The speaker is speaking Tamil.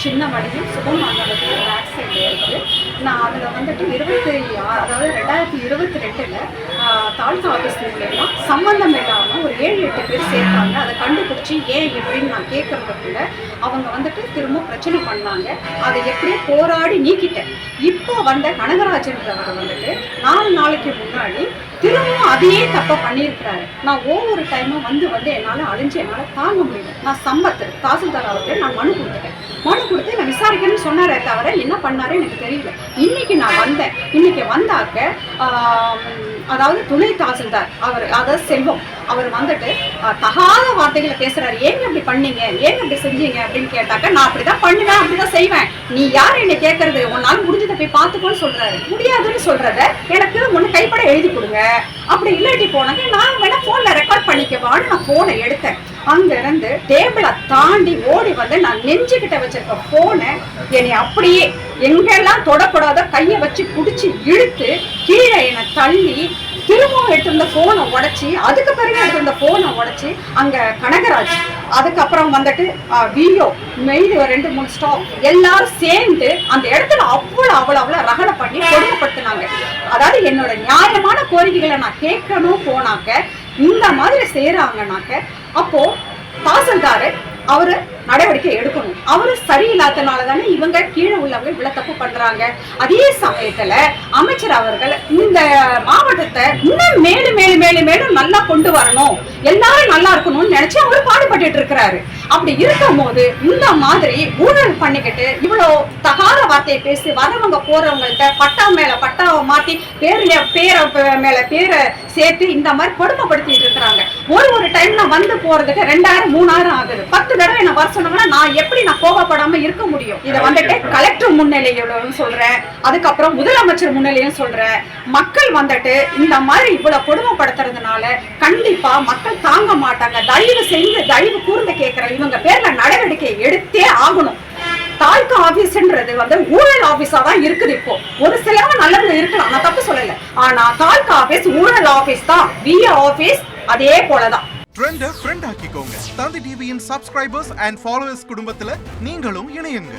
சின்ன வழியும் சுகமானவர்கள் பேக் சைடு இருக்குது. நான் அதில் வந்துட்டு 2022 தாலுகா ஆஃபீஸ் மூலமா சம்மந்தம் இல்லாமல் ஒரு 7-8 பேர் சேர்த்தாங்க. அதை கண்டுபிடிச்சி ஏன் எப்படின்னு நான் கேட்கறதுக்குள்ள அவங்க வந்துட்டு திரும்ப பிரச்சனை பண்ணாங்க. அதை எப்படியே போராடி நீக்கிட்டேன். இப்போ வந்த கனகராஜன்றவர் வந்துட்டு 4 நாளைக்கு முன்னாடி திரும்பவும் அதையே தப்ப பண்ணியிருக்கிறாரு. நான் ஒவ்வொரு டைமும் வந்து என்னால் என்னால் தாங்க முடியல. நான் தாசில்தார் அவர்கள் நான் மனு கொடுத்துட்டேன். மனு கொடுத்து நான் விசாரிக்கணும்னு சொன்னாரே தவிர என்ன பண்ணாரு எனக்கு தெரியல. இன்னைக்கு நான் வந்தேன். இன்னைக்கு வந்தாக்க அதாவது துணை தாசில்தார் அவர், அதாவது செல்வம் அவர் வந்துட்டு தகாத வார்த்தைகளை பேசுறாரு. ஏங்க இப்படி பண்ணீங்க, ஏங்க இப்படி செஞ்சீங்க அப்படின்னு கேட்டாக்க நான் அப்படிதான் பண்ணுவேன், அப்படிதான் செய்வேன். நீ யார் என்னை கேட்கறது, உன்னால முடிஞ்சதை போய் பார்த்துக்கோன்னு சொல்றாரு. முடியாதுன்னு சொல்றத எனக்கு ஒன்று கைப்பட எழுதி கொடுங்க, அப்படி இல்லாட்டி போனாங்க நான் வேணா போன்ல ரெக்கார்ட் பண்ணிக்கவான்னு நான் போனை எடுத்தேன். அங்க இருந்து டேபிளை தாண்டி ஓடி வந்து நான் நெஞ்சுக்கிட்ட வச்சிருக்க போனை என்னை அப்படியே எங்கெல்லாம் தொடக்கூடாத கையை வச்சு பிடிச்சி இழுத்து கீழே என்னை தள்ளி திரும்பவும் எடுத்திருந்த போனை உடைச்சி, அதுக்கு பிறகு எடுத்திருந்த போனை உடைச்சி அங்க கனகராஜ், அதுக்கப்புறம் வந்துட்டு வியோ மெய்து 2-3 ஸ்டாப் எல்லாரும் சேர்ந்து அந்த இடத்துல அவ்வளோ ரகடை பண்ணி கொடுமைப்படுத்தினாங்க. அதாவது என்னோட நியாயமான கோரிக்கைகளை நான் கேட்கணும் போனாக்க இந்த மாதிரி செய்யறாங்கனாக்க அப்போ தாசில்தாரு அவரு நடவடிக்கை எடுக்கணும். அவரு சரியில்லாதனால தானே இவங்க கீழே உள்ளவங்க இவ்வளவு தப்பு பண்றாங்க. அதே சமயத்துல அமைச்சர் அவர்கள் இந்த மாவட்டத்தை இன்னும் மேலும் நல்லா கொண்டு வரணும், எல்லாரும் நல்லா இருக்கணும்னு நினைச்சு அவரு பாடுபட்டு இருக்கிறாரு. அப்படி இருக்கும் போது இந்த மாதிரி ஊழல் பண்ணிக்கிட்டு இவ்வளவு தகாத வார்த்தையை பேசி வரவங்க போறவங்கள்ட்ட பட்டா மேல பட்டாவை மாத்தி பேரை மேல பேரை சேர்த்து இந்த மாதிரி கொடுமைப்படுத்திட்டு இருக்கிறாங்க. ஒரு டைம்ல வந்து போறதுக்கு 2000-3000 ஆகுது. 10 தடவை என்ன வர சொன்னோம்னா நான் எப்படி கோபப்படாம இருக்க முடியும்? இதை வந்துட்டு கலெக்டர் முன்னிலையிலும் சொல்றேன், அதுக்கப்புறம் முதலமைச்சர் முன்னிலையும் சொல்றேன். மக்கள் வந்துட்டு இந்த மாதிரி இவ்வளவு கொடுமைப்படுத்துறதுனால கண்டிப்பா மக்கள் தாங்க மாட்டாங்க. தயவு கூர்ந்து கேட்கிறேன், இவங்க பேர்ல நடவடிக்கை எடுத்தே ஆகணும். தாலுகா ஆபீஸ்ன்றது வந்து ஊழல் ஆபீஸா தான் இருக்குது. இப்போ ஒரு சிலவங்க நல்லவங்க இருக்கலாம், நான் தப்பு சொல்லல. ஆனா தாலுகா ஆபீஸ் ஊழல் ஆபீஸ் தான், விஏ ஆபீஸ் அதே போலதான். ட்ரெண்ட ஃப்ரெண்ட் ஆக்கிக்கோங்க. தந்தி டிவியின் சப்ஸ்கிரைபர்ஸ் அண்ட் ஃபாலோவர்ஸ் குடும்பத்துல நீங்களும் இணையுங்க.